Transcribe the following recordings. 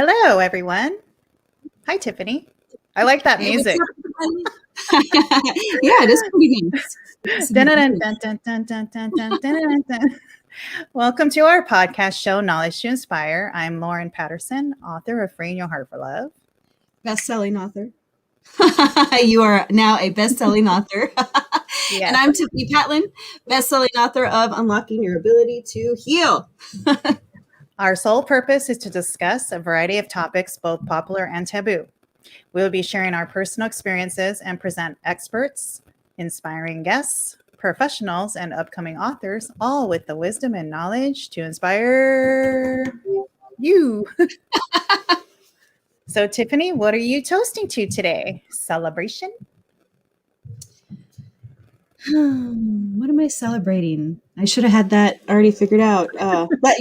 Hello, everyone. Hi, Tiffany. I like that Hey, what's music. up, everybody? Yeah, it is pretty nice. It's a Dun, good dun, groove. dun, dun, dun, dun, dun, dun, dun, dun, dun. Welcome to our podcast show, Knowledge to Inspire. I'm Lauren Patterson, author of Freeing Your Heart for Love. Best-selling author. You are now a best-selling author. And Yes. I'm Tiffany Patlin, best-selling author of Unlocking Your Ability to Heal. Our sole purpose is to discuss a variety of topics, both popular and taboo. We will be sharing our personal experiences and present experts, inspiring guests, professionals, and upcoming authors, all with the wisdom and knowledge to inspire you. So, Tiffany, what are you toasting to today? Celebration? What am I celebrating? I should have had that already figured out. But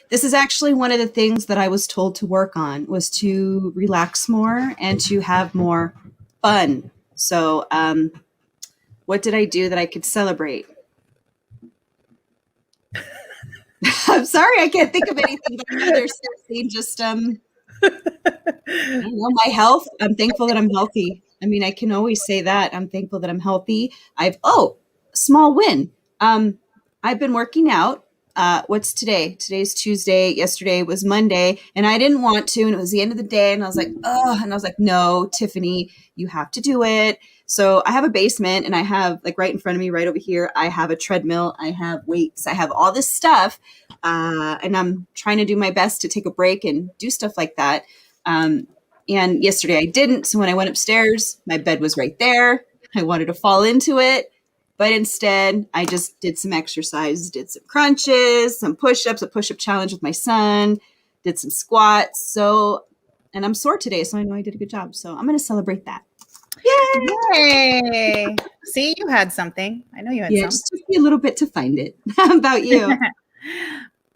this is actually one of the things that I was told to work on was to relax more and to have more fun. So, what did I do that I could celebrate? I'm sorry, I can't think of anything, but I know there's something just I don't know, my health. I'm thankful that I'm healthy. I mean, I can always say that. I'm thankful that I'm healthy. Small win. I've been working out. What's today? Today's Tuesday. Yesterday was Monday, and I didn't want to, and it was the end of the day, and I was like, oh, and I was like, no, Tiffany, you have to do it. So I have a basement, and I have like right in front of me, right over here, I have a treadmill, I have weights, I have all this stuff, and I'm trying to do my best to take a break and do stuff like that. And yesterday I didn't. So when I went upstairs, my bed was right there. I wanted to fall into it. But instead, I just did some exercise, did some crunches, some push-ups, a push-up challenge with my son, did some squats. And I'm sore today, so I know I did a good job. So I'm going to celebrate that. Yay! Yay! See, you had something. I know you had Yeah, something. it just took me a little bit to find it. How about you?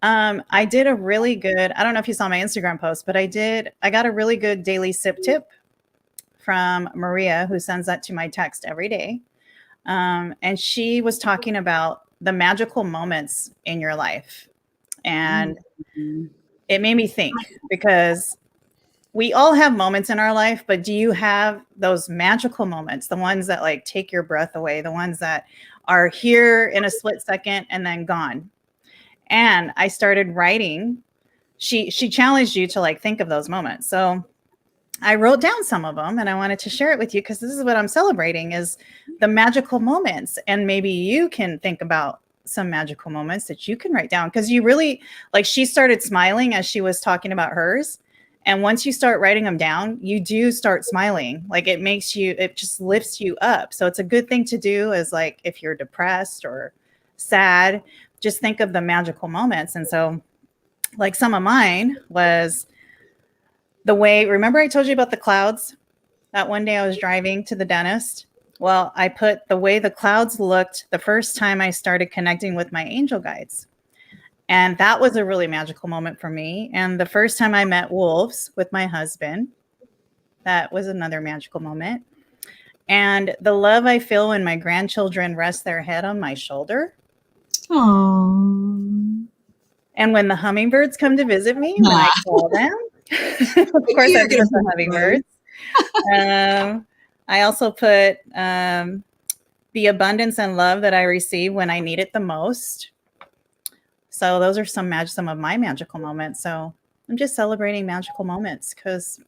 I did a really good, I don't know if you saw my Instagram post, but I got a really good daily sip tip from Maria, who sends that to my text every day. And she was talking about the magical moments in your life. And it made me think because we all have moments in our life, but do you have those magical moments, the ones that like take your breath away, the ones that are here in a split second and then gone? And I started writing. She challenged you to like think of those moments. So I wrote down some of them and I wanted to share it with you because this is what I'm celebrating is the magical moments. And maybe you can think about some magical moments that you can write down because you really like she started smiling as she was talking about hers. And once you start writing them down, you do start smiling. Like it just lifts you up. So it's a good thing to do is like if you're depressed or sad, just think of the magical moments. And so like some of mine was remember I told you about the clouds? That one day I was driving to the dentist. Well, I put the way the clouds looked the first time I started connecting with my angel guides. And that was a really magical moment for me. And the first time I met wolves with my husband, that was another magical moment. And the love I feel when my grandchildren rest their head on my shoulder. Aww. And when the hummingbirds come to visit me, when I call them, of course, I put the hummingbirds. I also put the abundance and love that I receive when I need it the most. So those are some of my magical moments. So I'm just celebrating magical moments because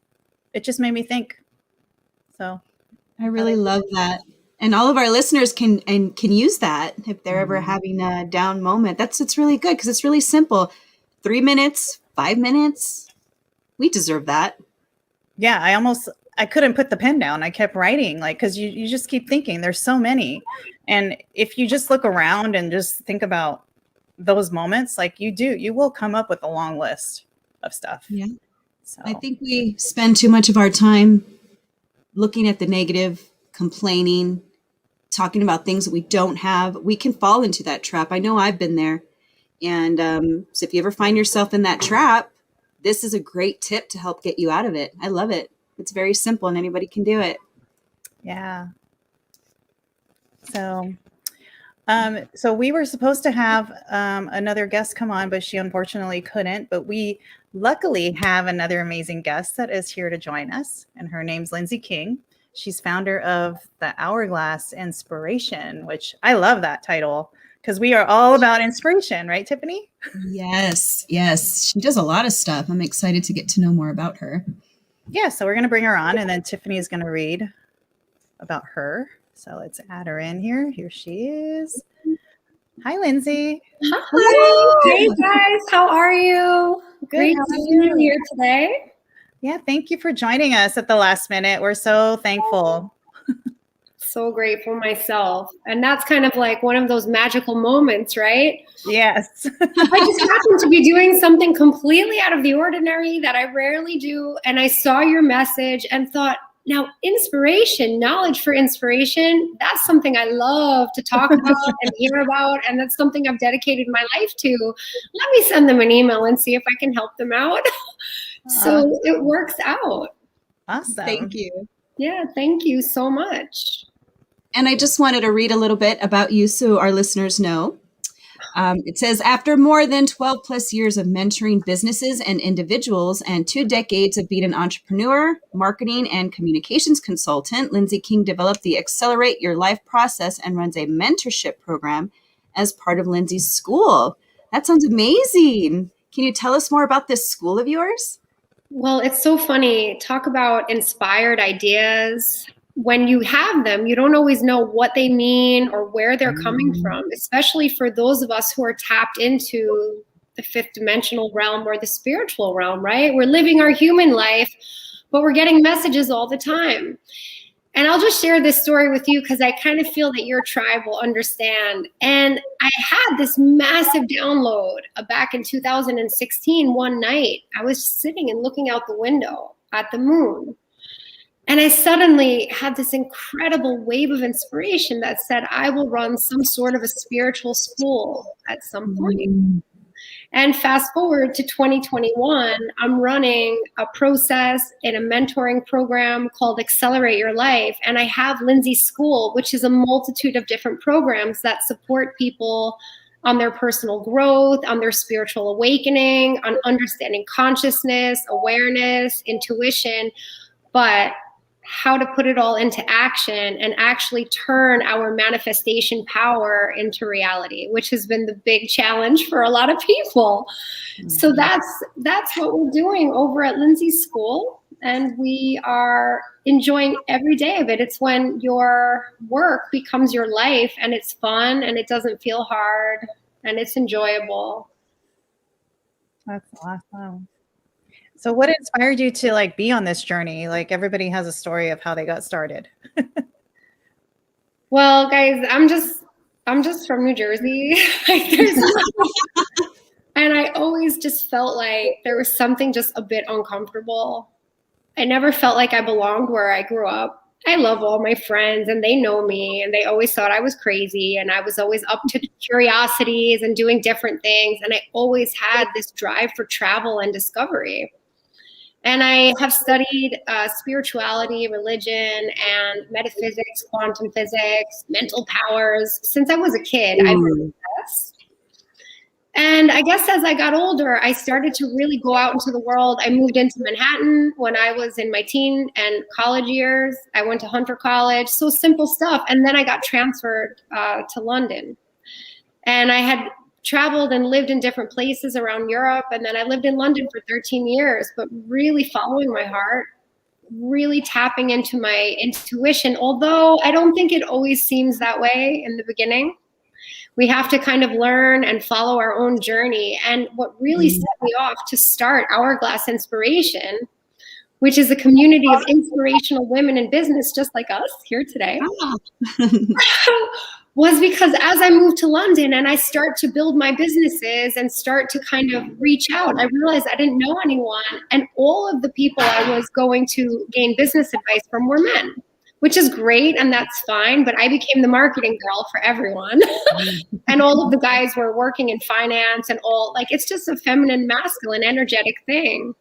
it just made me think. So I really love that. And all of our listeners can use that if they're ever having a down moment. It's really good because it's really simple. 3 minutes, 5 minutes. We deserve that. Yeah, I couldn't put the pen down. I kept writing because you just keep thinking there's so many. And if you just look around and just think about those moments like you will come up with a long list of stuff. Yeah. So I think we spend too much of our time looking at the negative, complaining, talking about things that we don't have. We can fall into that trap. I know I've been there. And so if you ever find yourself in that trap, this is a great tip to help get you out of it. I love it. It's very simple and anybody can do it. Yeah. So So we were supposed to have another guest come on, but she unfortunately couldn't. But we luckily have another amazing guest that is here to join us, and her name's Lyndsay King. She's founder of the Hourglass Inspiration, which I love that title because we are all about inspiration, right, Tiffany? Yes, yes. She does a lot of stuff. I'm excited to get to know more about her. Yeah, so we're going to bring her on, and then Tiffany is going to read about her. So let's add her in here. Here she is. Hi, Lyndsay. Hi. Hey, guys. How are you? Good. Great to see you here today. Yeah, thank you for joining us at the last minute. We're so thankful. So grateful myself. And that's kind of like one of those magical moments, right? Yes. I just happened to be doing something completely out of the ordinary that I rarely do. And I saw your message and thought, now, inspiration, knowledge for inspiration, that's something I love to talk about and hear about. And that's something I've dedicated my life to. Let me send them an email and see if I can help them out. So it works out. Awesome. Thank you. Yeah, thank you so much. And I just wanted to read a little bit about you so our listeners know. It says, after more than 12 plus years of mentoring businesses and individuals and 2 decades of being an entrepreneur, marketing, and communications consultant, Lindsay King developed the Accelerate Your Life process and runs a mentorship program as part of Lindsay's school. That sounds amazing. Can you tell us more about this school of yours? Well, it's so funny. Talk about inspired ideas. When you have them, you don't always know what they mean or where they're coming from, especially for those of us who are tapped into the fifth dimensional realm or the spiritual realm, right? We're living our human life, but we're getting messages all the time. And I'll just share this story with you because I kind of feel that your tribe will understand. And I had this massive download back in 2016, one night. I was sitting and looking out the window at the moon. And I suddenly had this incredible wave of inspiration that said, I will run some sort of a spiritual school at some point. And fast forward to 2021, I'm running a process in a mentoring program called Accelerate Your Life. And I have Lindsay School, which is a multitude of different programs that support people on their personal growth, on their spiritual awakening, on understanding consciousness, awareness, intuition, but how to put it all into action and actually turn our manifestation power into reality, which has been the big challenge for a lot of people. So that's what we're doing over at Lindsay's School. And we are enjoying every day of it. It's when your work becomes your life and it's fun and it doesn't feel hard and it's enjoyable. That's awesome. So what inspired you to be on this journey? Like everybody has a story of how they got started. Well, guys, I'm just from New Jersey. And I always just felt like there was something just a bit uncomfortable. I never felt like I belonged where I grew up. I love all my friends and they know me and they always thought I was crazy and I was always up to curiosities and doing different things. And I always had this drive for travel and discovery. And I have studied spirituality, religion, and metaphysics, quantum physics, mental powers since I was a kid. I was obsessed. And I guess as I got older, I started to really go out into the world. I moved into Manhattan when I was in my teen and college years. I went to Hunter College, so simple stuff. And then I got transferred to London. And I had traveled and lived in different places around Europe. And then I lived in London for 13 years, but really following my heart, really tapping into my intuition. Although I don't think it always seems that way in the beginning. We have to kind of learn and follow our own journey. And what really set me off to start Hourglass Inspiration, which is a community of inspirational women in business, just like us here today, was because as I moved to London and I start to build my businesses and start to kind of reach out, I realized I didn't know anyone. And all of the people I was going to gain business advice from were men, which is great. And that's fine. But I became the marketing girl for everyone. And all of the guys were working in finance and it's just a feminine, masculine, energetic thing.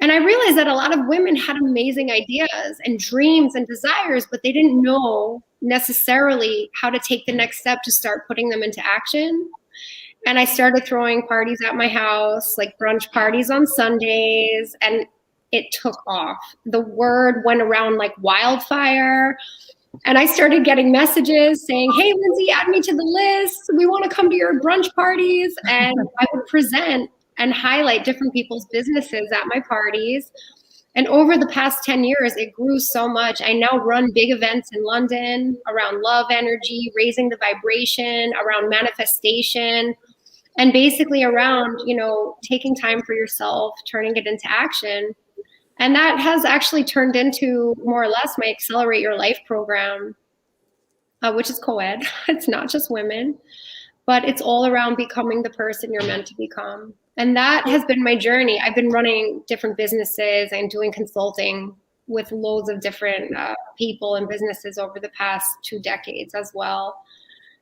And I realized that a lot of women had amazing ideas and dreams and desires, but they didn't know necessarily how to take the next step to start putting them into action. And I started throwing parties at my house, like brunch parties on Sundays, and it took off. The word went around like wildfire. And I started getting messages saying, hey, Lindsay, add me to the list. We want to come to your brunch parties. And I would present and highlight different people's businesses at my parties. And over the past 10 years, it grew so much. I now run big events in London around love energy, raising the vibration, around manifestation, and basically around, taking time for yourself, turning it into action. And that has actually turned into more or less my Accelerate Your Life program, which is co-ed. It's not just women, but it's all around becoming the person you're meant to become. And that has been my journey. I've been running different businesses and doing consulting with loads of different people and businesses over the past 2 decades as well.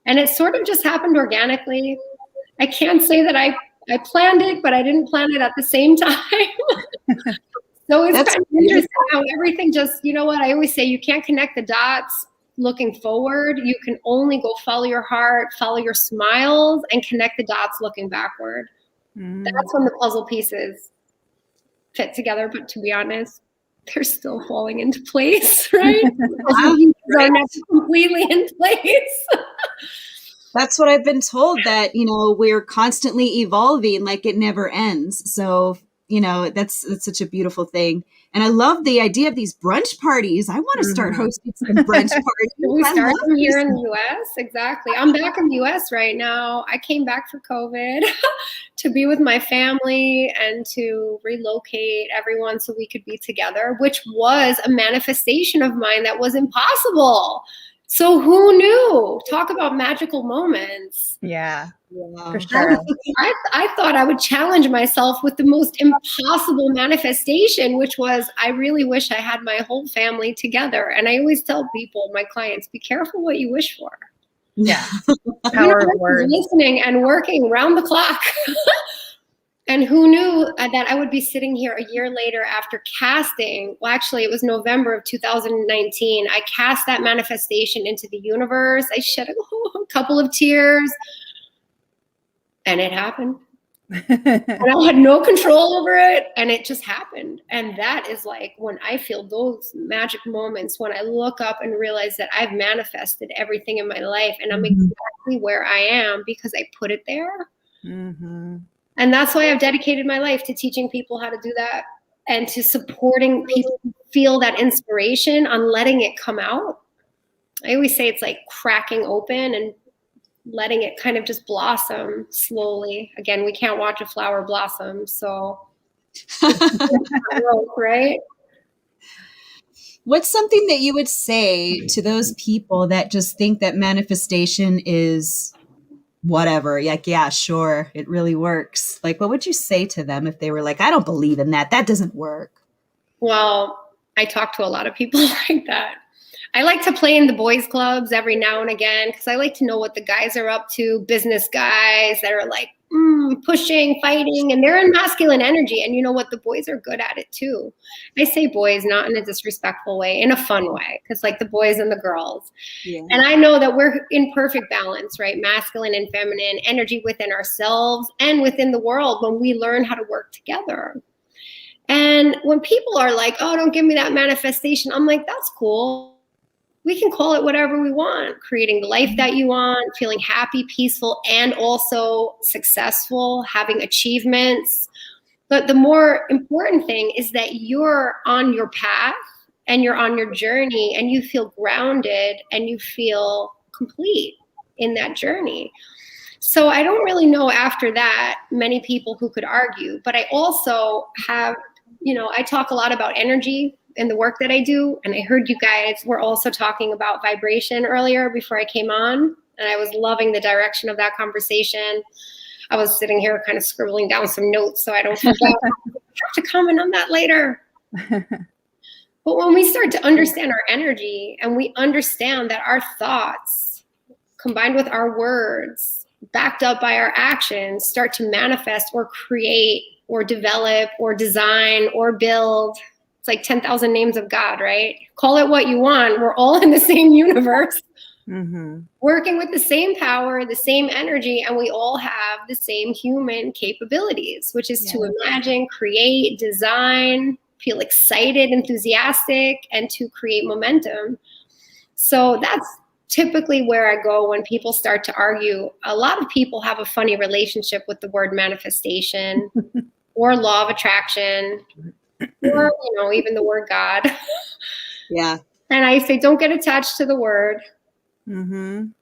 And it sort of just happened organically. I can't say that I planned it, but I didn't plan it at the same time. So it's kind of interesting how everything just, I always say you can't connect the dots looking forward. You can only go follow your heart, follow your smiles, and connect the dots looking backward. That's when the puzzle pieces fit together. But to be honest, they're still falling into place, right? They're not completely in place. That's what I've been told, that, we're constantly evolving, like it never ends. So, that's such a beautiful thing. And I love the idea of these brunch parties. I want to start hosting some brunch parties. We start them here in the U.S. Exactly. I'm back in the U.S. right now. I came back for COVID to be with my family and to relocate everyone so we could be together, which was a manifestation of mine that was impossible. So who knew? Talk about magical moments. Yeah, for sure. I thought I would challenge myself with the most impossible manifestation, which was, I really wish I had my whole family together. And I always tell people, my clients, be careful what you wish for. Yeah. Power of words. Listening and working round the clock. And who knew that I would be sitting here a year later after casting? Well, actually, it was November of 2019. I cast that manifestation into the universe. I shed a couple of tears. And it happened. And I had no control over it. And it just happened. And that is like when I feel those magic moments, when I look up and realize that I've manifested everything in my life. And I'm exactly where I am because I put it there. Mm-hmm. And that's why I've dedicated my life to teaching people how to do that and to supporting people who feel that inspiration on letting it come out. I always say it's like cracking open and letting it kind of just blossom slowly. Again, we can't watch a flower blossom, so right? What's something that you would say to those people that just think that manifestation is whatever, like, yeah, sure, it really works? Like, what would you say to them if they were like, I don't believe in that, that doesn't work? Well, I talk to a lot of people like that. I like to play in the boys clubs every now and again because I like to know what the guys are up to, business guys that are like pushing, fighting, and they're in masculine energy. And you know what? The boys are good at it too. I say boys, not in a disrespectful way, in a fun way, because like the boys and the girls. Yeah. And I know that we're in perfect balance, right? Masculine and feminine energy within ourselves and within the world when we learn how to work together. And when people are like, oh, don't give me that manifestation, I'm like, that's cool. We can call it whatever we want, creating the life that you want, feeling happy, peaceful, and also successful, having achievements. But the more important thing is that you're on your path and you're on your journey and you feel grounded and you feel complete in that journey. So I don't really know after that many people who could argue, but I also have, I talk a lot about energy in the work that I do. And I heard you guys were also talking about vibration earlier before I came on. And I was loving the direction of that conversation. I was sitting here kind of scribbling down some notes so I don't forget. I have to comment on that later. But when we start to understand our energy and we understand that our thoughts combined with our words, backed up by our actions, start to manifest or create or develop or design or build. It's like 10,000 names of God, right? Call it what you want. We're all in the same universe. working with the same power, the same energy, and we all have the same human capabilities, which is to imagine, create, design, feel excited, enthusiastic, and to create momentum. So that's typically where I go when people start to argue. A lot of people have a funny relationship with the word manifestation or law of attraction or, even the word God. Yeah. And I say, don't get attached to the word.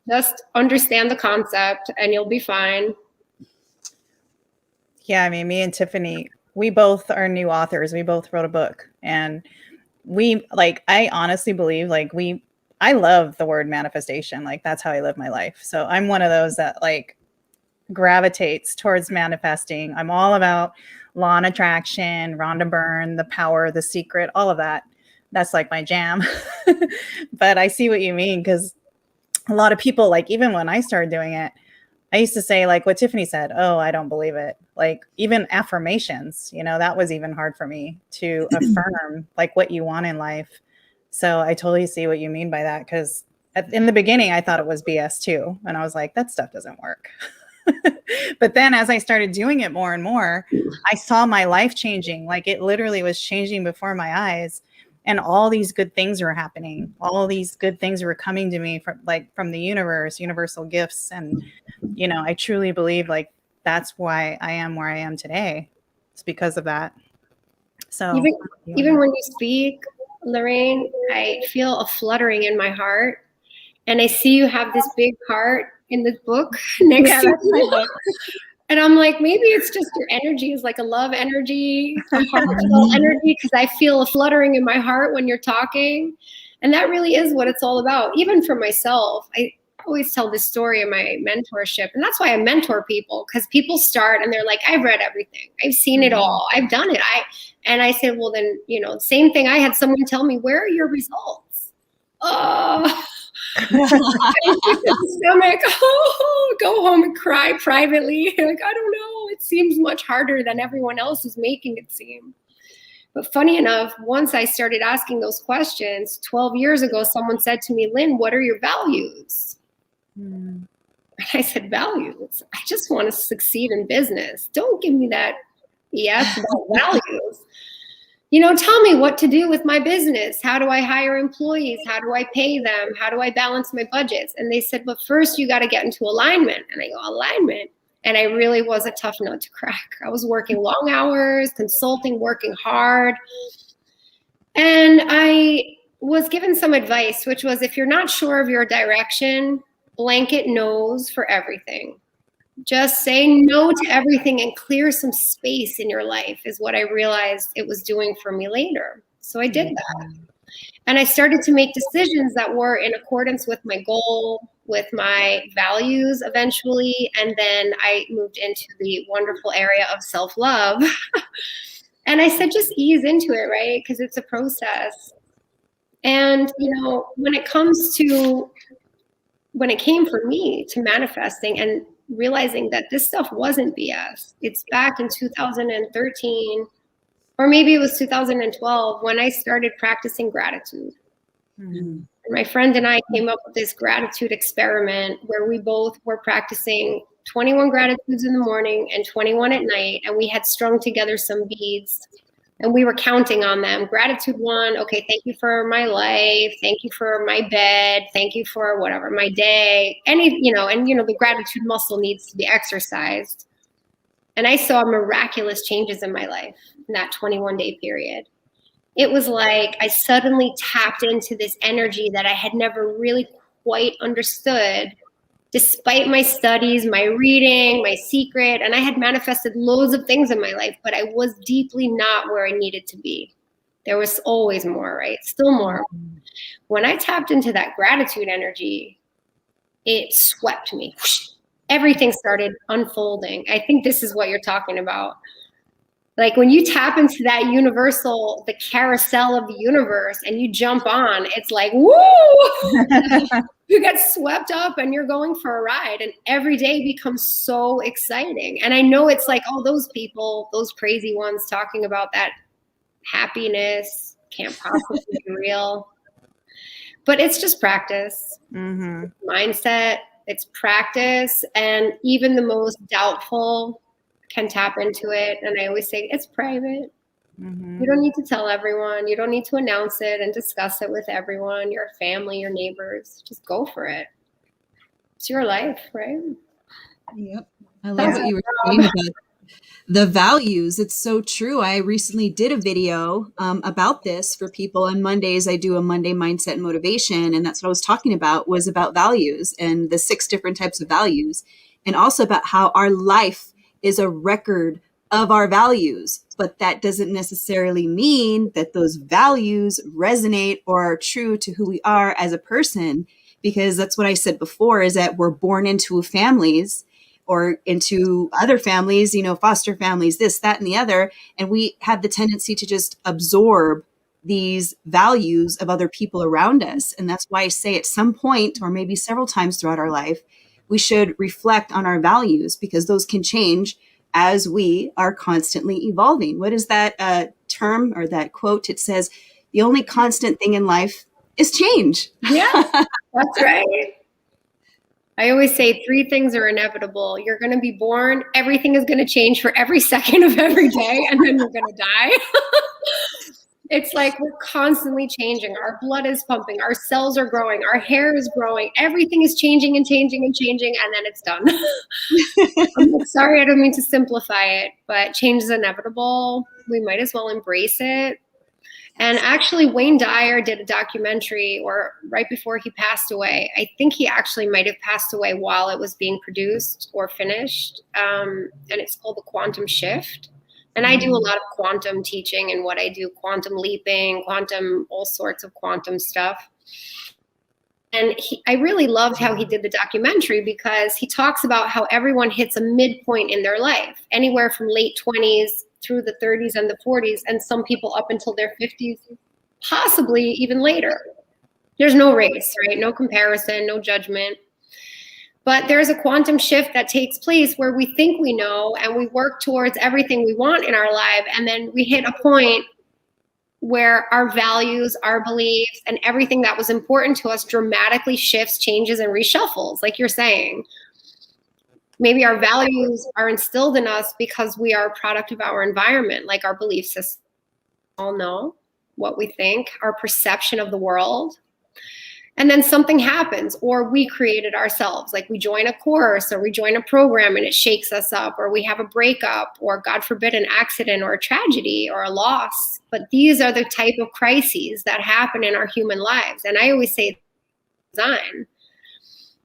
Just understand the concept and you'll be fine. Yeah, I mean, me and Tiffany, we both are new authors. We both wrote a book, and I honestly believe I love the word manifestation. Like, that's how I live my life. So I'm one of those that gravitates towards manifesting. I'm all about law and attraction, Rhonda Byrne, the power, the secret, all of that. That's like my jam. But I see what you mean, because a lot of people, even when I started doing it, I used to say what Tiffany said, oh, I don't believe it. Even affirmations, that was even hard for me to affirm what you want in life. So I totally see what you mean by that, because in the beginning, I thought it was BS too. And I was like, that stuff doesn't work. But then as I started doing it more and more, I saw my life changing. It literally was changing before my eyes. And all these good things were happening. All these good things were coming to me from the universe, universal gifts. And, I truly believe that's why I am where I am today. It's because of that. So even when you speak, Lorraine, I feel a fluttering in my heart. And I see you have this big heart in the book next to you. Book. And I'm like, maybe it's just your energy is like a love energy, a heartfelt energy, because I feel a fluttering in my heart when you're talking. And that really is what it's all about. Even for myself, I always tell this story in my mentorship. And that's why I mentor people, because people start and they're like, I've read everything. I've seen it all. I've done it. And I said, well, then, same thing. I had someone tell me, where are your results? Oh. Stomach. Oh, go home and cry privately. I don't know. It seems much harder than everyone else is making it seem. But funny enough, once I started asking those questions, 12 years ago, someone said to me, Lynn, what are your values? And I said, values? I just want to succeed in business. Don't give me that BS about values. Tell me what to do with my business. How do I hire employees? How do I pay them? How do I balance my budgets? And they said, but first you got to get into alignment. And I go, alignment? And I really was a tough nut to crack. I was working long hours, consulting, working hard. And I was given some advice, which was, if you're not sure of your direction, blanket no's for everything. Just say no to everything and clear some space in your life is what I realized it was doing for me later. So I did that. And I started to make decisions that were in accordance with my goal, with my values eventually. And then I moved into the wonderful area of self-love. And I said, just ease into it, right? Because it's a process. And, when it came for me to manifesting and realizing that this stuff wasn't BS. It's back in 2013, or maybe it was 2012, when I started practicing gratitude. And my friend and I came up with this gratitude experiment where we both were practicing 21 gratitudes in the morning and 21 at night. And we had strung together some beads and we were counting on them. Gratitude 1, okay, thank you for my life. Thank you for my bed. Thank you for whatever, my day. The gratitude muscle needs to be exercised. And I saw miraculous changes in my life in that 21-day period. It was like I suddenly tapped into this energy that I had never really quite understood, despite my studies, my reading, my secret, and I had manifested loads of things in my life, but I was deeply not where I needed to be. There was always more, right? Still more. When I tapped into that gratitude energy, it swept me. Everything started unfolding. I think this is what you're talking about. When you tap into that universal, the carousel of the universe, and you jump on, it's like, woo! You get swept up and you're going for a ride, and every day becomes so exciting. And I know it's like all those people, those crazy ones talking about that happiness can't possibly be real. But it's just practice, Mm-hmm. mindset, it's practice. And even the most doubtful can tap into it. And I always say it's private. Mm-hmm. You don't need to tell everyone. You don't need to announce it and discuss it with everyone, your family, your neighbors. Just go for it. It's your life, right? Yep. I love what you were saying about the values. It's so true. I recently did a video about this for people. On Mondays, I do a Monday mindset and motivation. And that's what I was talking about, was about values and the 6 different types of values. And also about how our life is a record of our values. But that doesn't necessarily mean that those values resonate or are true to who we are as a person. Because that's what I said before, is that we're born into families or into other families, foster families, this, that, and the other. And we have the tendency to just absorb these values of other people around us. And that's why I say at some point, or maybe several times throughout our life, we should reflect on our values, because those can change as we are constantly evolving. What is that term or that quote? It says, the only constant thing in life is change. Yeah, that's right. I always say 3 things are inevitable. You're going to be born. Everything is going to change for every second of every day, and then you're going to die. It's like we're constantly changing. Our blood is pumping. Our cells are growing. Our hair is growing. Everything is changing and changing and changing, and then it's done. I'm sorry, I don't mean to simplify it, but change is inevitable. We might as well embrace it. And actually, Wayne Dyer did a documentary, or right before he passed away. I think he actually might have passed away while it was being produced or finished. And it's called The Quantum Shift. And I do a lot of quantum teaching and what I do, quantum leaping, quantum, all sorts of quantum stuff. And I really loved how he did the documentary, because he talks about how everyone hits a midpoint in their life, anywhere from late 20s through the 30s and the 40s, and some people up until their 50s, possibly even later. There's no race, right? No comparison, no judgment. But there's a quantum shift that takes place where we think we know and we work towards everything we want in our life, and then we hit a point where our values, our beliefs, and everything that was important to us dramatically shifts, changes, and reshuffles, like you're saying. Maybe our values are instilled in us because we are a product of our environment, like our belief system. We all know what we think, our perception of the world. And then something happens, or we create it ourselves. Like we join a course or we join a program and it shakes us up, or we have a breakup, or God forbid, an accident or a tragedy or a loss. But these are the type of crises that happen in our human lives. And I always say, design.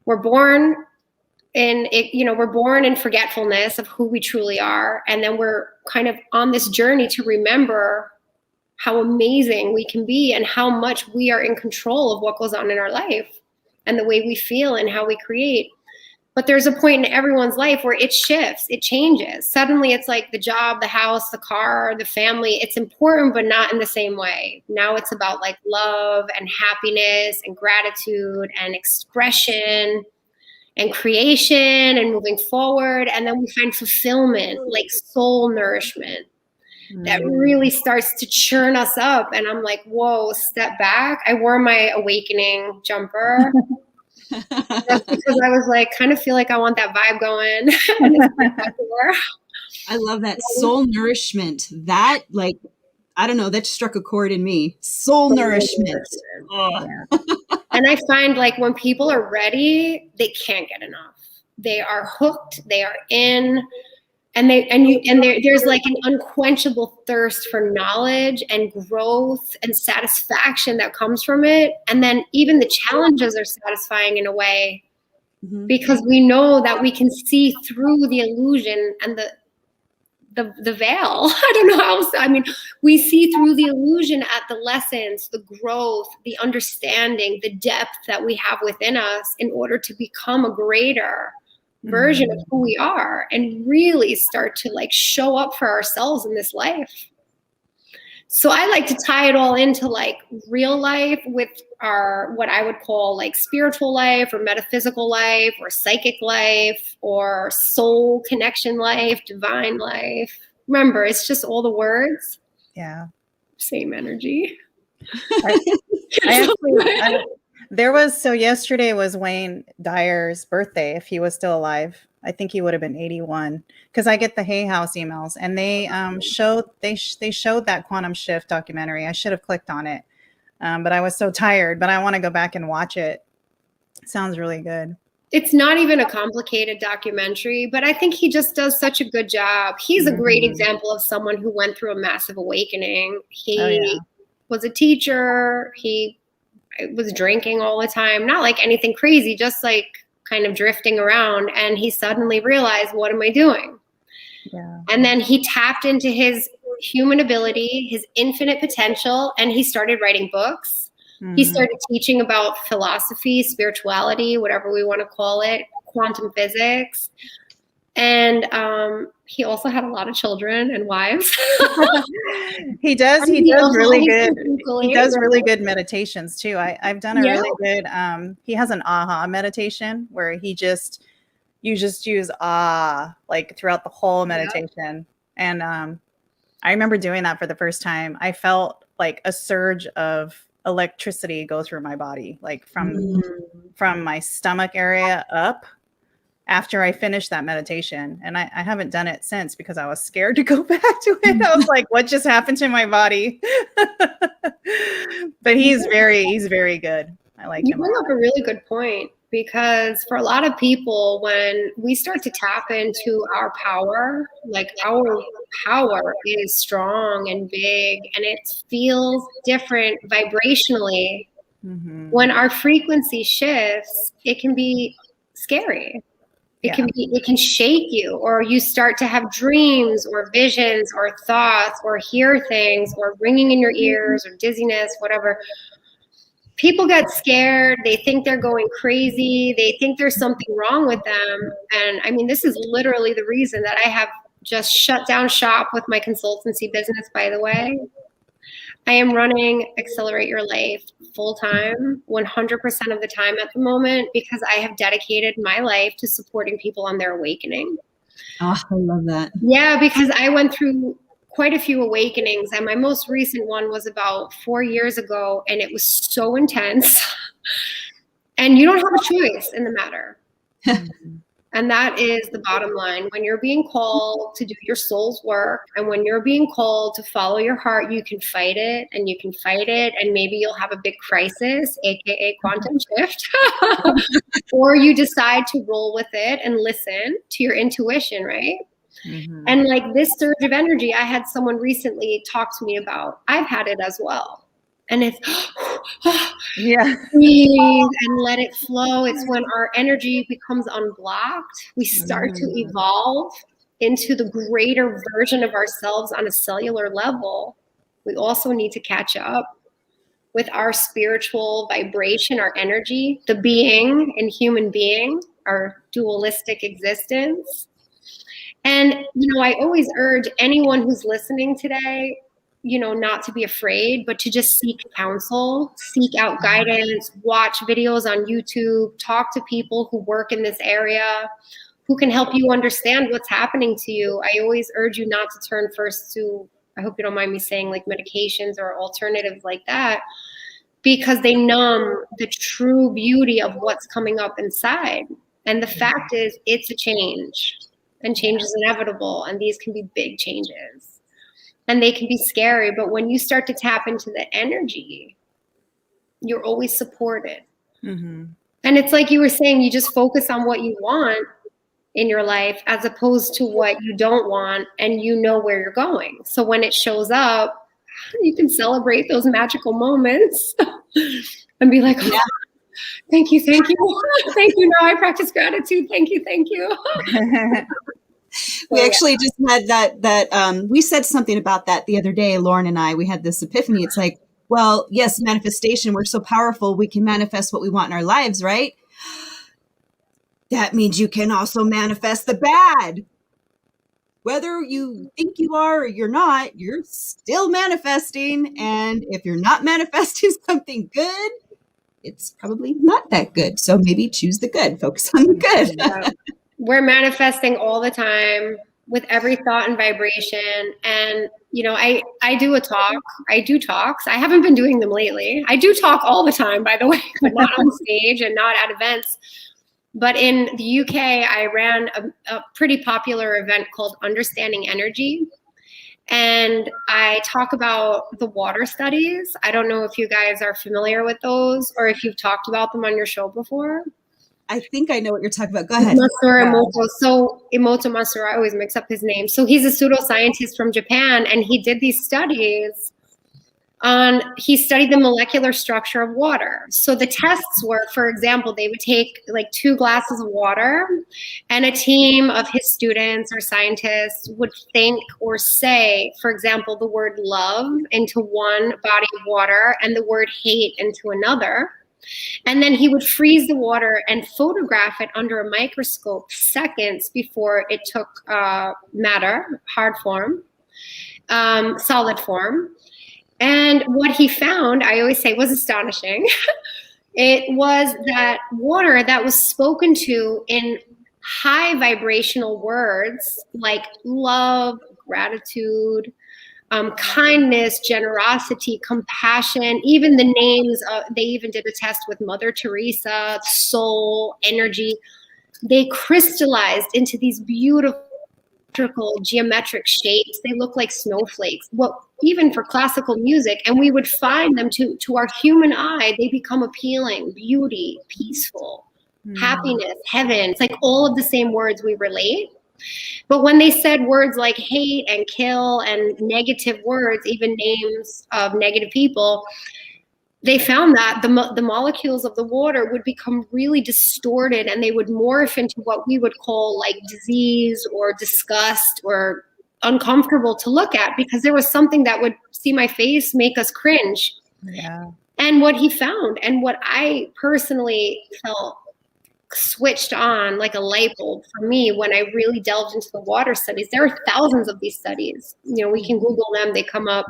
We're born in forgetfulness of who we truly are. And then we're kind of on this journey to remember how amazing we can be and how much we are in control of what goes on in our life and the way we feel and how we create. But there's a point in everyone's life where it shifts, it changes. Suddenly it's like the job, the house, the car, the family. It's important, but not in the same way. Now it's about like love and happiness and gratitude and expression and creation and moving forward. And then we find fulfillment, like soul nourishment, that really starts to churn us up. And I'm like, whoa, step back. I wore my awakening jumper just because I was like, kind of feel like I want that vibe going. I love that soul nourishment. That, like, I don't know, that struck a chord in me. Soul nourishment. Yeah. And I find like when people are ready, they can't get enough. They are hooked. They are in. And there's like an unquenchable thirst for knowledge and growth and satisfaction that comes from it. And then even the challenges are satisfying in a way, because we know that we can see through the illusion and the veil. I don't know how else. I mean, we see through the illusion at the lessons, the growth, the understanding, the depth that we have within us in order to become a greater version of who we are and really start to like show up for ourselves in this life. So I like to tie it all into like real life with our, what I would call like spiritual life or metaphysical life or psychic life or soul connection life, divine life. Remember, it's just all the words. Yeah. Same energy. So yesterday was Wayne Dyer's birthday. If he was still alive, I think he would have been 81. Because I get the Hay House emails, and they showed that Quantum Shift documentary. I should have clicked on it, but I was so tired. But I want to go back and watch it. Sounds really good. It's not even a complicated documentary, but I think he just does such a good job. He's a great example of someone who went through a massive awakening. He was a teacher. He was drinking all the time, not like anything crazy, just like kind of drifting around. And he suddenly realized, what am I doing? Yeah. And then he tapped into his human ability, his infinite potential, and he started writing books. He started teaching about philosophy, spirituality, whatever we want to call it, quantum physics. And he also had a lot of children and wives. He does really good. He does really good meditations too. I've done a really good, he has an aha meditation where you just use like throughout the whole meditation. And I remember doing that for the first time. I felt like a surge of electricity go through my body, like from my stomach area up after I finished that meditation. And I haven't done it since because I was scared to go back to it. I was like, what just happened to my body? But he's very good. I like him. You bring up a really good point, because for a lot of people, when we start to tap into our power, like our power is strong and big, and it feels different vibrationally. When our frequency shifts, it can be scary. It can shake you, or you start to have dreams or visions or thoughts or hear things or ringing in your ears or dizziness, whatever. People get scared. They think they're going crazy. They think there's something wrong with them. And I mean, this is literally the reason that I have just shut down shop with my consultancy business, by the way. I am running Accelerate Your Life full time, 100% of the time at the moment, because I have dedicated my life to supporting people on their awakening. Oh, I love that. Yeah, because I went through quite a few awakenings, and my most recent one was about 4 years ago, and it was so intense. And you don't have a choice in the matter. And that is the bottom line. When you're being called to do your soul's work, and when you're being called to follow your heart, you can fight it, and you can fight it, and maybe you'll have a big crisis, aka quantum shift, or you decide to roll with it and listen to your intuition, right? And like this surge of energy, I had someone recently talk to me about. I've had it as well. And it's breathe and let it flow. It's when our energy becomes unblocked, we start to evolve into the greater version of ourselves on a cellular level. We also need to catch up with our spiritual vibration, our energy, the being and human being, our dualistic existence. And, you know, I always urge anyone who's listening today, you know, not to be afraid, but to just seek counsel, seek out guidance, watch videos on YouTube, talk to people who work in this area, who can help you understand what's happening to you. I always urge you not to turn first to, I hope you don't mind me saying, like medications or alternatives like that, because they numb the true beauty of what's coming up inside. And the fact is, it's a change, and change is inevitable. And these can be big changes. And they can be scary, but when you start to tap into the energy, you're always supported. And it's like you were saying, you just focus on what you want in your life as opposed to what you don't want, and you know where you're going. So when it shows up, you can celebrate those magical moments and be like, oh, thank you. Thank you. Now I practice gratitude. Thank you. We actually just had that we said something about that the other day, Lauren and I. We had this epiphany. It's like, well, yes, manifestation, we're so powerful, we can manifest what we want in our lives, right? That means you can also manifest the bad. Whether you think you are or you're not, you're still manifesting. And if you're not manifesting something good, it's probably not that good. So maybe choose the good, focus on the good. We're manifesting all the time. with every thought and vibration. And, you know, I do a talk. I do talks. I haven't been doing them lately. I do talk all the time, by the way, but not on stage and not at events. But in the UK, I ran a pretty popular event called Understanding Energy. And I talk about the water studies. I don't know if you guys are familiar with those or if you've talked about them on your show before. I think I know what you're talking about. Go ahead. Emoto. So Emoto Matsura, I always mix up his name. So he's a pseudoscientist from Japan, and he did these studies on, he studied the molecular structure of water. So the tests were, for example, they would take like 2 glasses of water, and a team of his students or scientists would think or say, for example, the word love into one body of water and the word hate into another. And then he would freeze the water and photograph it under a microscope seconds before it took matter, hard form, solid form. And what he found, I always say, was astonishing. It was that water that was spoken to in high vibrational words like love, gratitude, kindness, generosity, compassion, even the names, they even did a test with Mother Teresa, soul, energy. They crystallized into these beautiful geometric shapes. They look like snowflakes. Well, even for classical music, and we would find them to our human eye, they become appealing, beauty, peaceful, happiness, heaven. It's like all of the same words we relate. But when they said words like hate and kill and negative words, even names of negative people, they found that the molecules of the water would become really distorted, and they would morph into what we would call like disease or disgust or uncomfortable to look at, because there was something that would see my face, make us cringe. Yeah. And what he found, and what I personally felt switched on like a light bulb for me when I really delved into the water studies, there are thousands of these studies, you know, we can Google them, they come up,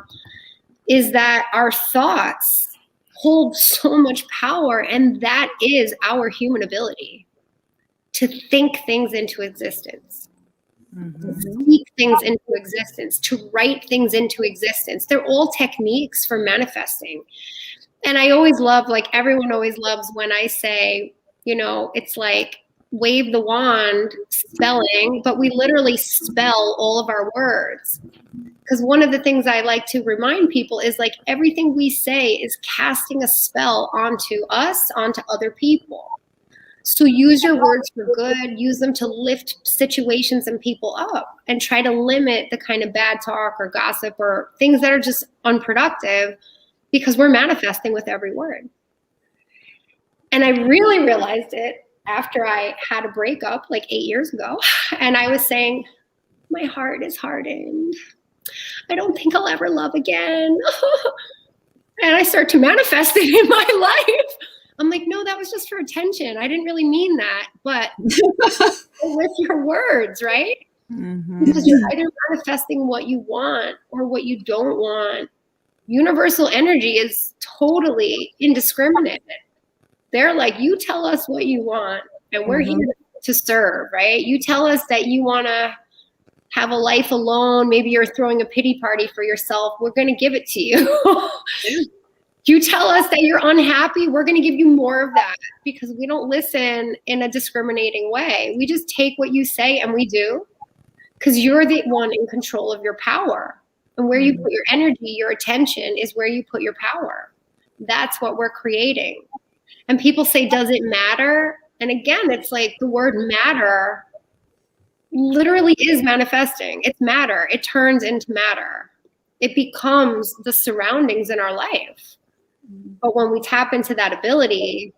is that our thoughts hold so much power, and that is our human ability to think things into existence, to speak things into existence, to write things into existence. They're all techniques for manifesting. And I always love, like everyone always loves when I say, you know, it's like wave the wand spelling, but we literally spell all of our words. Because one of the things I like to remind people is like everything we say is casting a spell onto us, onto other people. So use your words for good, use them to lift situations and people up, and try to limit the kind of bad talk or gossip or things that are just unproductive, because we're manifesting with every word. And I really realized it after I had a breakup like 8 years ago. And I was saying, my heart is hardened. I don't think I'll ever love again. And I start to manifest it in my life. I'm like, no, that was just for attention. I didn't really mean that. But with your words, right? Because you're either manifesting what you want or what you don't want. Universal energy is totally indiscriminate. They're like, you tell us what you want, and we're here to serve, right? You tell us that you want to have a life alone. Maybe you're throwing a pity party for yourself. We're going to give it to you. You tell us that you're unhappy. We're going to give you more of that, because we don't listen in a discriminating way. We just take what you say and we do, because you're the one in control of your power. And where you put your energy, your attention is where you put your power. That's what we're creating. And people say, does it matter? And again, it's like the word matter literally is manifesting. It's matter. It turns into matter. It becomes the surroundings in our life. But when we tap into that ability,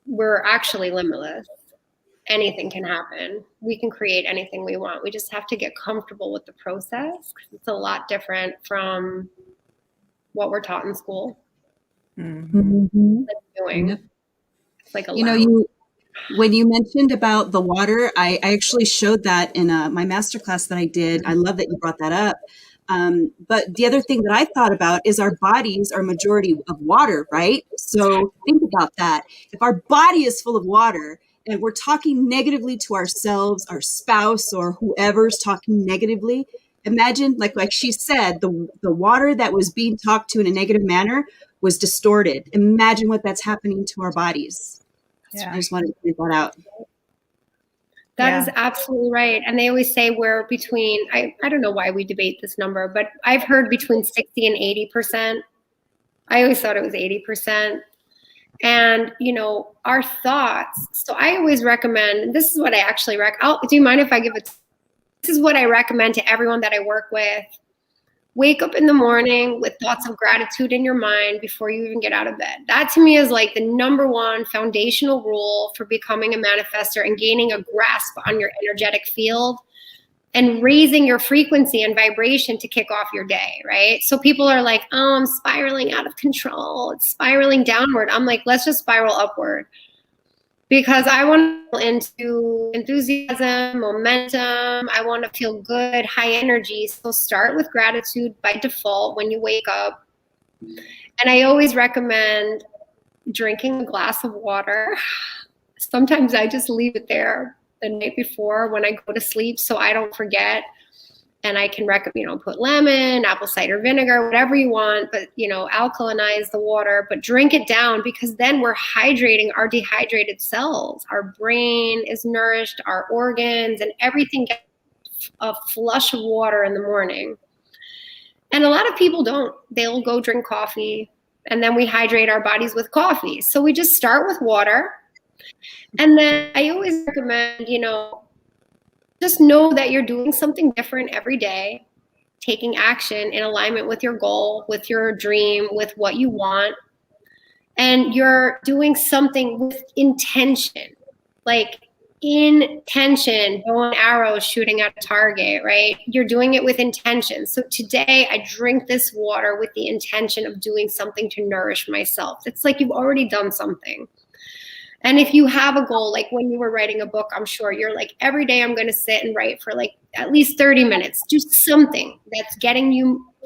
we're actually limitless. Anything can happen. We can create anything we want. We just have to get comfortable with the process, because it's a lot different from what we're taught in school. Doing. It's like when you mentioned about the water, I actually showed that in my masterclass that I did. I love that you brought that up. But the other thing that I thought about is our bodies are majority of water, right? So think about that. If our body is full of water, and we're talking negatively to ourselves, our spouse, or whoever's talking negatively, imagine, like she said, the water that was being talked to in a negative manner was distorted. Imagine what that's happening to our bodies. Yeah. I just wanted to point that out. That is absolutely right. And they always say we're between, I don't know why we debate this number, but I've heard between 60 and 80%. I always thought it was 80%. And, our thoughts. So I always recommend, this is what I actually recommend. Do you mind if I give it? This is what I recommend to everyone that I work with. Wake up in the morning with thoughts of gratitude in your mind before you even get out of bed. That to me is like the number one foundational rule for becoming a manifestor and gaining a grasp on your energetic field and raising your frequency and vibration to kick off your day, right? So people are like, oh, I'm spiraling out of control. It's spiraling downward. I'm like, let's just spiral upward. Because I want to into enthusiasm, momentum. I want to feel good, high energy. So start with gratitude by default when you wake up. And I always recommend drinking a glass of water. Sometimes I just leave it there the night before when I go to sleep so I don't forget. And I can recommend, put lemon, apple cider vinegar, whatever you want, but, alkalinize the water, but drink it down because then we're hydrating our dehydrated cells. Our brain is nourished, our organs, and everything gets a flush of water in the morning. And a lot of people don't. They'll go drink coffee, and then we hydrate our bodies with coffee. So we just start with water. And then I always recommend, just know that you're doing something different every day, taking action in alignment with your goal, with your dream, with what you want. And you're doing something with intention, like intention, bow and arrow shooting at a target, right? You're doing it with intention. So today I drink this water with the intention of doing something to nourish myself. It's like you've already done something. And if you have a goal, like when you were writing a book, I'm sure you're like, every day I'm going to sit and write for like at least 30 minutes. Do something that's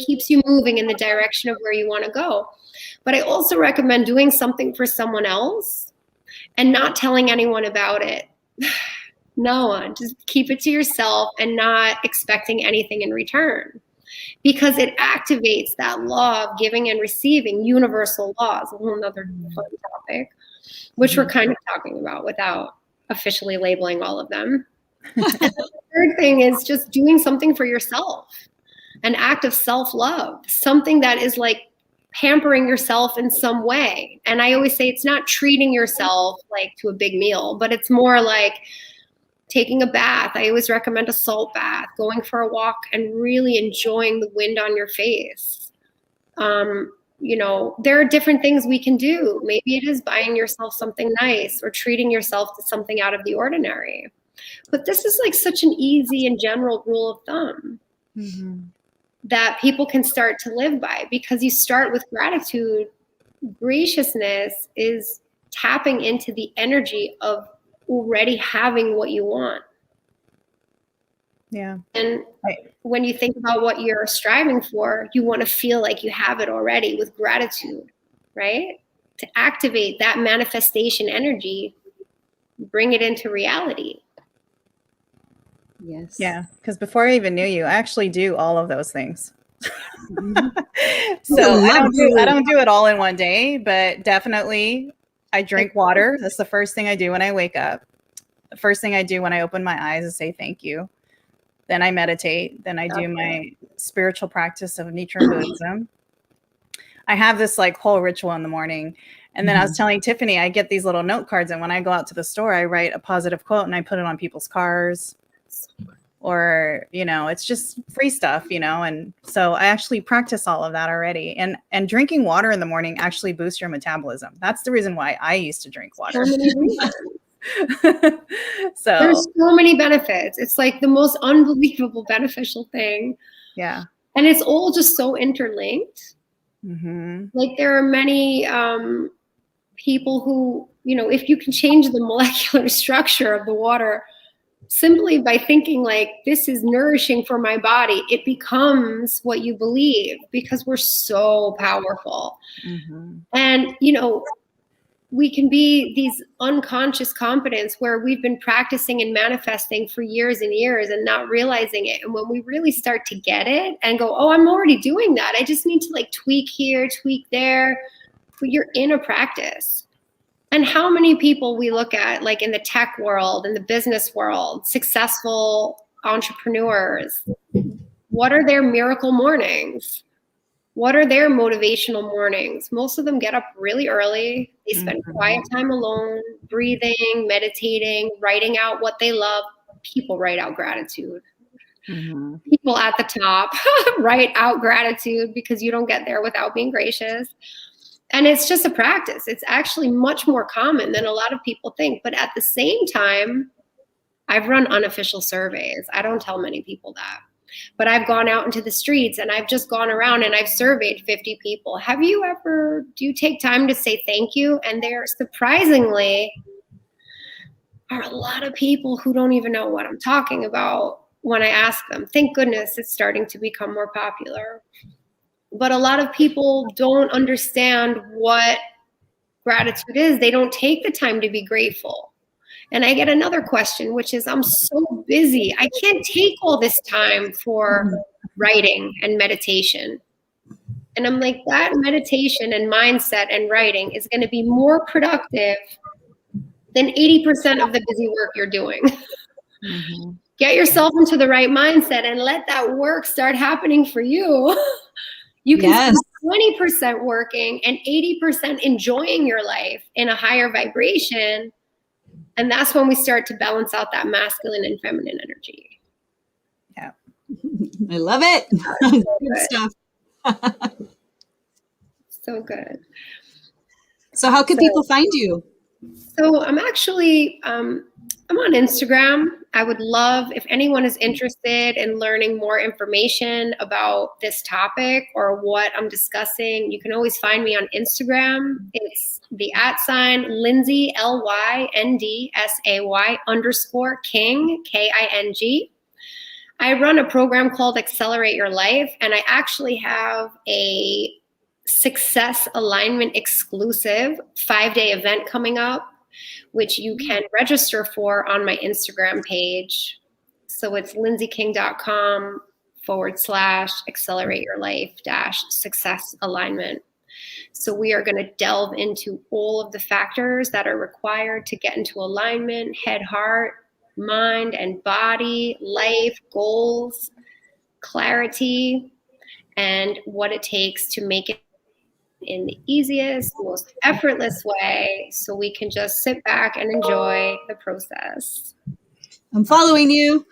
keeps you moving in the direction of where you want to go. But I also recommend doing something for someone else and not telling anyone about it. No one. Just keep it to yourself and not expecting anything in return. Because it activates that law of giving and receiving, universal laws, a whole nother fun topic, which we're kind of talking about without officially labeling all of them. And the third thing is just doing something for yourself, an act of self-love, something that is like pampering yourself in some way. And I always say it's not treating yourself like to a big meal, but it's more like taking a bath. I always recommend a salt bath, going for a walk and really enjoying the wind on your face. There are different things we can do. Maybe it is buying yourself something nice or treating yourself to something out of the ordinary. But this is like such an easy and general rule of thumb that people can start to live by, because you start with gratitude. Graciousness is tapping into the energy of already having what you want. Yeah. And when you think about what you're striving for, you want to feel like you have it already with gratitude, right? To activate that manifestation energy, bring it into reality. Yes. Yeah. Because before I even knew you, I actually do all of those things. So I don't do it all in one day, but definitely I drink water. That's the first thing I do when I wake up. The first thing I do when I open my eyes is say thank you. Then I meditate. Then I do my spiritual practice of Nichiren Buddhism. I have this like whole ritual in the morning. And then I was telling Tiffany, I get these little note cards. And when I go out to the store, I write a positive quote and I put it on people's cars. Or, it's just free stuff, And so I actually practice all of that already. And drinking water in the morning actually boosts your metabolism. That's the reason why I used to drink water. So there's so many benefits. It's like the most unbelievable beneficial thing. Yeah. And it's all just so interlinked. Like there are many people who, if you can change the molecular structure of the water simply by thinking like, this is nourishing for my body, it becomes what you believe, because we're so powerful. And, we can be these unconscious competence where we've been practicing and manifesting for years and years and not realizing it. And when we really start to get it and go, oh, I'm already doing that. I just need to like tweak here, tweak there. But you're in a practice. And how many people we look at, like in the tech world, in the business world, successful entrepreneurs, what are their miracle mornings? What are their motivational mornings? Most of them get up really early. They spend quiet time alone, breathing, meditating, writing out what they love. People write out gratitude. People at the top write out gratitude because you don't get there without being gracious. And it's just a practice. It's actually much more common than a lot of people think. But at the same time, I've run unofficial surveys. I don't tell many people that. But I've gone out into the streets and I've just gone around and I've surveyed 50 people. Do you take time to say thank you? And there surprisingly are a lot of people who don't even know what I'm talking about when I ask them. Thank goodness it's starting to become more popular. But a lot of people don't understand what gratitude is. They don't take the time to be grateful. And I get another question, which is, I'm so busy. I can't take all this time for writing and meditation. And I'm like, that meditation and mindset and writing is going to be more productive than 80% of the busy work you're doing. Get yourself into the right mindset and let that work start happening for you. You can spend 20% working and 80% enjoying your life in a higher vibration. And that's when we start to balance out that masculine and feminine energy. Yeah. I love it. So Good stuff. So good. So how can people find you? So I'm actually, I'm on Instagram. I would love if anyone is interested in learning more information about this topic or what I'm discussing. You can always find me on Instagram. It's the @ Lyndsay, LYNDSAY _King, KING. I run a program called Accelerate Your Life, and I actually have a Success Alignment exclusive 5-day event coming up, which you can register for on my Instagram page. So it's lindsayking.com /accelerate your life -success alignment. So we are going to delve into all of the factors that are required to get into alignment, head, heart, mind, and body, life, goals, clarity, and what it takes to make it in the easiest, most effortless way so we can just sit back and enjoy the process. I'm following you.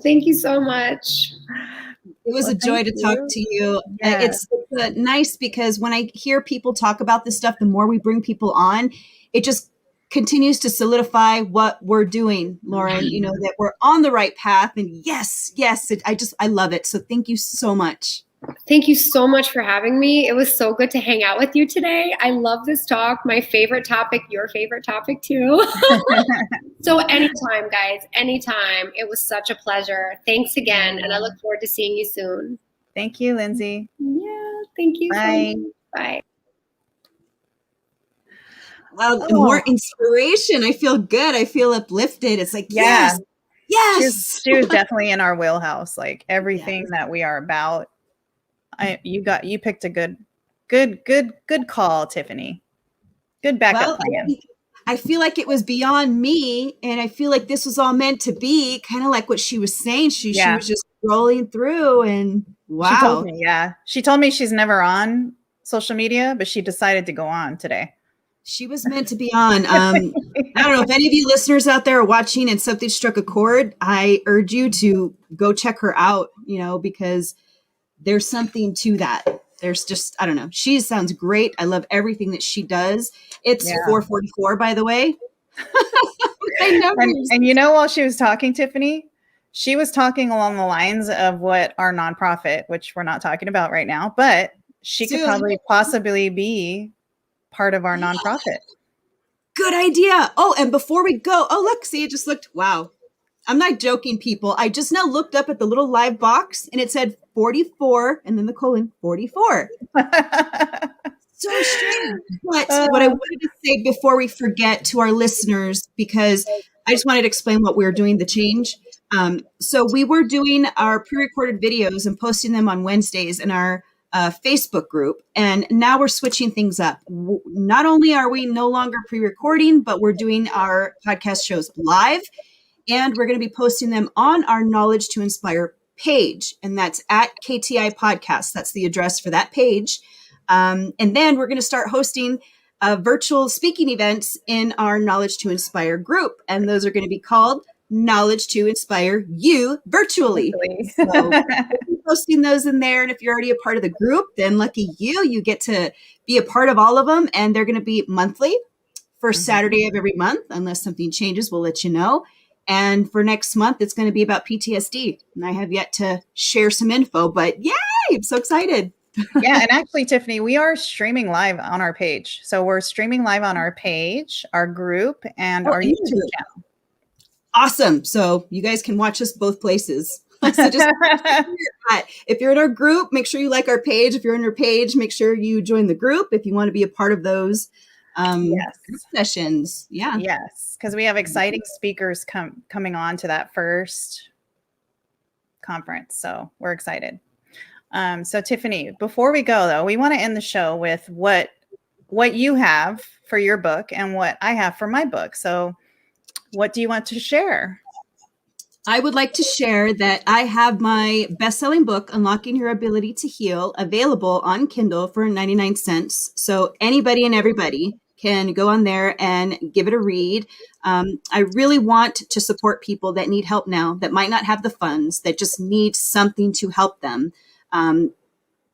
Thank you so much. It was a joy to talk to you. Yeah. It's nice because when I hear people talk about this stuff, the more we bring people on, it just continues to solidify what we're doing, Lauren, that we're on the right path. And yes, I love it. So thank you so much. Thank you so much for having me. It was so good to hang out with you today. I love this talk. My favorite topic, your favorite topic too. So anytime, guys, anytime. It was such a pleasure. Thanks again. And I look forward to seeing you soon. Thank you, Lyndsay. Yeah, thank you. Bye. Bye. Wow, more inspiration. I feel good. I feel uplifted. It's like, yes. She was definitely in our wheelhouse. Like everything that we are about. You picked a good call, Tiffany. Good backup plan. I feel like it was beyond me, and I feel like this was all meant to be, kind of like what she was saying. She was just rolling through, and wow. She told me she's never on social media, but she decided to go on today. She was meant to be on. I don't know if any of you listeners out there are watching and something struck a chord. I urge you to go check her out, because there's something to that. There's just, I don't know. She sounds great. I love everything that she does. It's 4:44, by the way. And while she was talking, Tiffany, she was talking along the lines of what our nonprofit, which we're not talking about right now, but she could probably possibly be part of our nonprofit. Good idea. Oh, and before we go, look, see, it just looked, wow. I'm not joking, people. I just now looked up at the little live box and it said 44 and then the colon 44. So strange. But what I wanted to say before we forget to our listeners, because I just wanted to explain what we were doing, the change. So we were doing our pre-recorded videos and posting them on Wednesdays in our Facebook group. And now we're switching things up. Not only are we no longer pre-recording, but we're doing our podcast shows live. And we're going to be posting them on our Knowledge to Inspire page. And that's at KTI Podcast. That's the address for that page. And then we're going to start hosting virtual speaking events in our Knowledge to Inspire group. And those are going to be called Knowledge to Inspire You Virtually. So we'll be posting those in there. And if you're already a part of the group, then lucky you, you get to be a part of all of them. And they're going to be monthly, first Saturday of every month. Unless something changes, we'll let you know. And for next month, it's going to be about PTSD. And I have yet to share some info, but yay, I'm so excited. Yeah. And actually, Tiffany, we are streaming live on our page. So we're streaming live on our page, our group, and our YouTube channel. Awesome. So you guys can watch us both places. So just if you're in our group, make sure you like our page. If you're in our page, make sure you join the group if you want to be a part of those sessions. Yeah. Yes. Because we have exciting speakers coming on to that first conference. So we're excited. So Tiffany, before we go though, we want to end the show with what you have for your book and what I have for my book. So what do you want to share? I would like to share that I have my best-selling book, Unlocking Your Ability to Heal, available on Kindle for 99 cents. So anybody and everybody can go on there and give it a read. I really want to support people that need help now, that might not have the funds, that just need something to help them.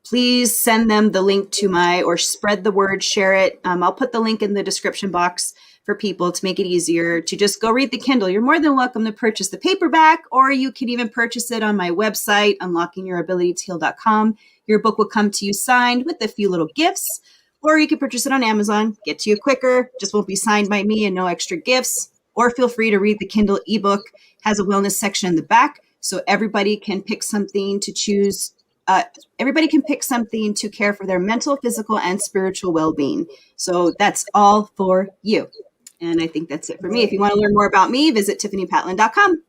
Please send them the link to or spread the word, share it. I'll put the link in the description box for people to make it easier to just go read the Kindle. You're more than welcome to purchase the paperback, or you can even purchase it on my website, unlockingyourabilitytoheal.com. Your book will come to you signed with a few little gifts, or you can purchase it on Amazon, get to you quicker, just won't be signed by me and no extra gifts. Or feel free to read the Kindle ebook, has a wellness section in the back, so everybody can pick something to choose. Everybody can pick something to care for their mental, physical, and spiritual well-being. So that's all for you. And I think that's it for me. If you want to learn more about me, visit tiffanypatlin.com.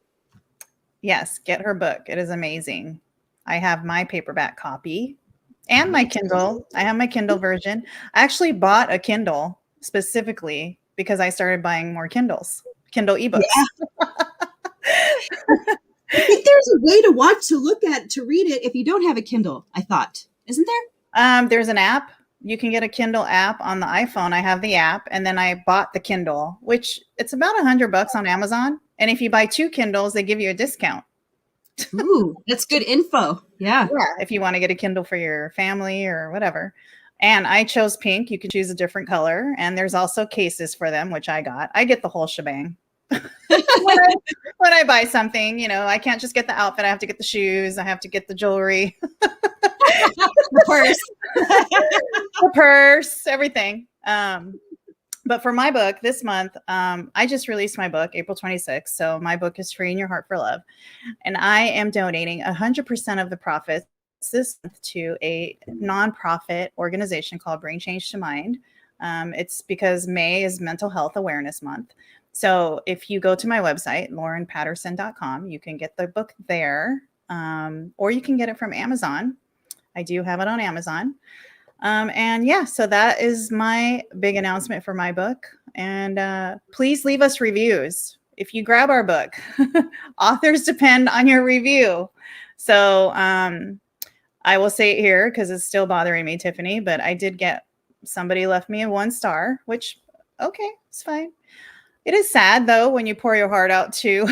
Yes, get her book. It is amazing. I have my paperback copy and my Kindle. I have my Kindle version. I actually bought a Kindle specifically because I started buying more Kindle ebooks. Yeah. I think there's a way to read it if you don't have a Kindle, I thought. Isn't there? There's an app. You can get a Kindle app on the iPhone. I have the app, and then I bought the Kindle, which it's about $100 on Amazon. And if you buy 2 Kindles, they give you a discount. Ooh, that's good info. Yeah. Yeah. If you want to get a Kindle for your family or whatever. And I chose pink. You can choose a different color. And there's also cases for them, which I got. I get the whole shebang. when I buy something, I can't just get the outfit. I have to get the shoes. I have to get the jewelry. The purse. The purse, everything. But for my book this month, I just released my book April 26th. So my book is Freeing Your Heart for Love. And I am donating 100% of the profits this month to a nonprofit organization called Brain Change to Mind. It's because May is Mental Health Awareness Month. So if you go to my website, laurenpatterson.com, you can get the book there, or you can get it from Amazon. I do have it on Amazon. So that is my big announcement for my book. And please leave us reviews. If you grab our book, authors depend on your review. So I will say it here because it's still bothering me, Tiffany, but I did get somebody left me a 1 star, which, okay, it's fine. It is sad, though, when you pour your heart out to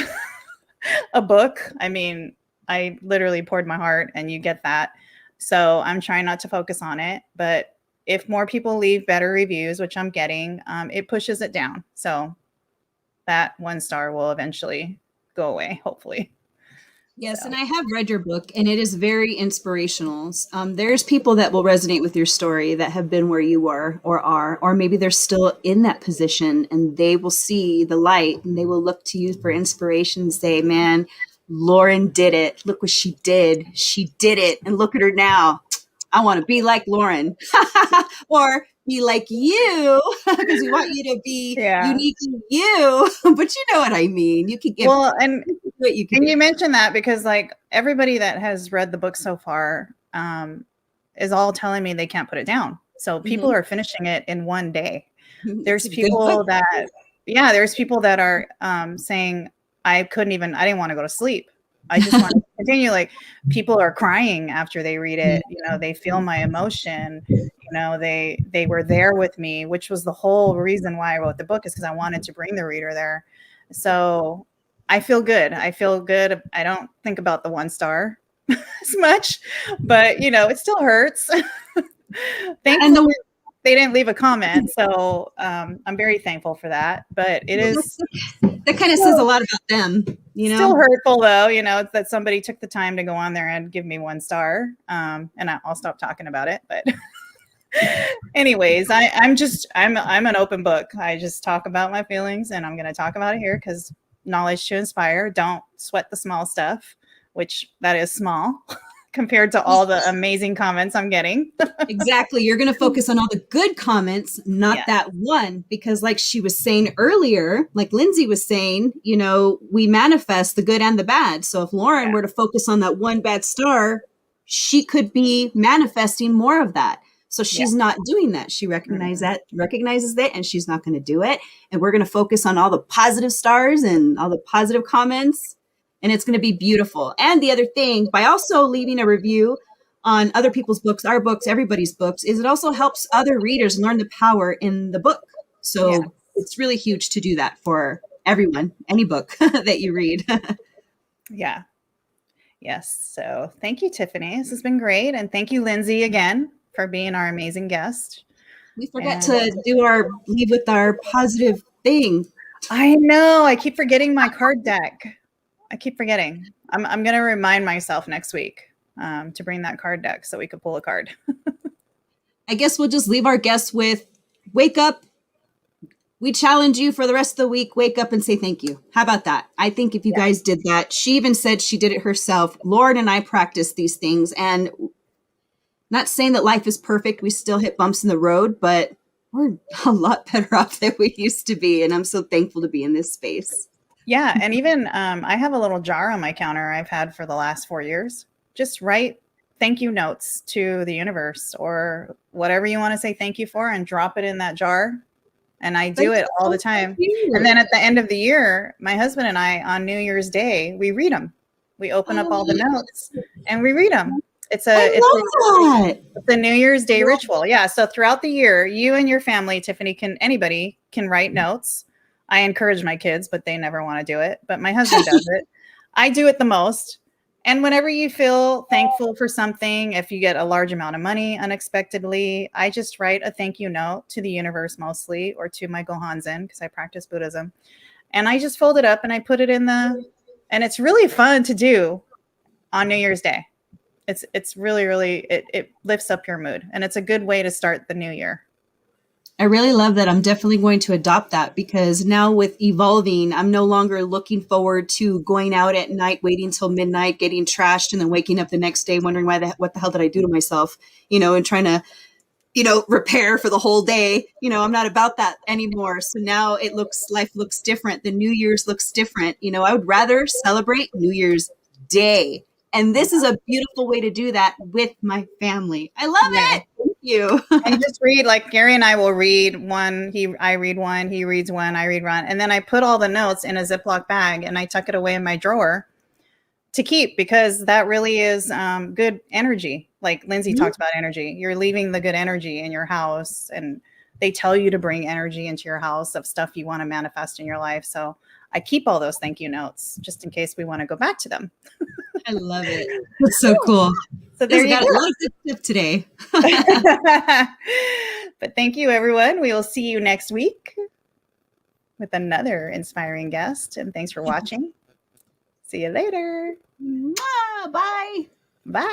a book. I mean, I literally poured my heart and you get that. So I'm trying not to focus on it. But if more people leave better reviews, which I'm getting, it pushes it down. So that 1 star will eventually go away, hopefully. Yes, and I have read your book, and it is very inspirational. There's people that will resonate with your story that have been where you were or are, or maybe they're still in that position, and they will see the light, and they will look to you for inspiration and say, man, Lauren did it. Look what she did. She did it, and look at her now. I want to be like Lauren or be like you because we want you to be uniquely you. But you know what I mean. You can give and what you can. And you mentioned that because like everybody that has read the book so far is all telling me they can't put it down. So people are finishing it in one day. There's people that, there's people that are saying, I didn't want to go to sleep. I just want to continue. Like people are crying after they read it. You know, they feel my emotion. You know, they were there with me, which was the whole reason why I wrote the book, is because I wanted to bring the reader there. So I feel good. I don't think about the 1 star as much, but you know, it still hurts. Thankfully, they didn't leave a comment, so I'm very thankful for that. But it is that kind of says a lot about them, you know. Still hurtful though, you know, it's that somebody took the time to go on there and give me 1 star. And I'll stop talking about it. But anyways, I'm an open book. I just talk about my feelings, and I'm going to talk about it here because knowledge to inspire. Don't sweat the small stuff, which that is small compared to all the amazing comments I'm getting. Exactly. You're going to focus on all the good comments, not that one, because like she was saying earlier, like Lindsay was saying, you know, we manifest the good and the bad. So if Lauren were to focus on that 1 bad star, she could be manifesting more of that. So she's not doing that. She recognizes that, and she's not going to do it. And we're going to focus on all the positive stars and all the positive comments. And it's going to be beautiful. And the other thing, by also leaving a review on other people's books, our books, everybody's books, is it also helps other readers learn the power in the book. So it's really huge to do that for everyone, any book that you read. Yeah. Yes. So thank you, Tiffany. This has been great. And thank you, Lindsay, again, for being our amazing guest. We forgot to leave with our positive thing. I know. I keep forgetting my card deck. I keep forgetting. I'm going to remind myself next week to bring that card deck so we could pull a card. I guess we'll just leave our guests with wake up. We challenge you for the rest of the week. Wake up and say thank you. How about that? I think if you guys did that, she even said she did it herself. Lauren and I practice these things, and not saying that life is perfect. We still hit bumps in the road, but we're a lot better off than we used to be. And I'm so thankful to be in this space. Yeah. And even I have a little jar on my counter I've had for the last 4 years. Just write thank you notes to the universe or whatever you want to say thank you for, and drop it in that jar. And I do it all the time. And then at the end of the year, my husband and I, on New Year's Day, we read them. We open up all the notes and we read them. It's a New Year's Day ritual. Yeah. So throughout the year, you and your family, Tiffany, anybody can write notes. I encourage my kids, but they never want to do it. But my husband does it. I do it the most. And whenever you feel thankful for something, if you get a large amount of money unexpectedly, I just write a thank you note to the universe mostly, or to my Gohanzen, because I practice Buddhism. And I just fold it up and I put it in and it's really fun to do on New Year's Day. It's really, really, it lifts up your mood. And it's a good way to start the new year. I really love that. I'm definitely going to adopt that, because now with evolving, I'm no longer looking forward to going out at night, waiting till midnight, getting trashed, and then waking up the next day wondering what the hell did I do to myself, and trying to, repair for the whole day. I'm not about that anymore. So now life looks different. The New Year's looks different. I would rather celebrate New Year's Day. And this is a beautiful way to do that with my family. I love it. Thank you. And just read, like Gary and I will read one. I read one, he reads one, I read one. And then I put all the notes in a Ziploc bag and I tuck it away in my drawer to keep, because that really is good energy. Like Lindsay talked about energy. You're leaving the good energy in your house, and they tell you to bring energy into your house of stuff you want to manifest in your life. So I keep all those thank you notes just in case we want to go back to them. I love it. That's so cool. So there you go. A lot of good stuff today. But thank you, everyone. We will see you next week with another inspiring guest. And thanks for watching. See you later. Bye. Bye.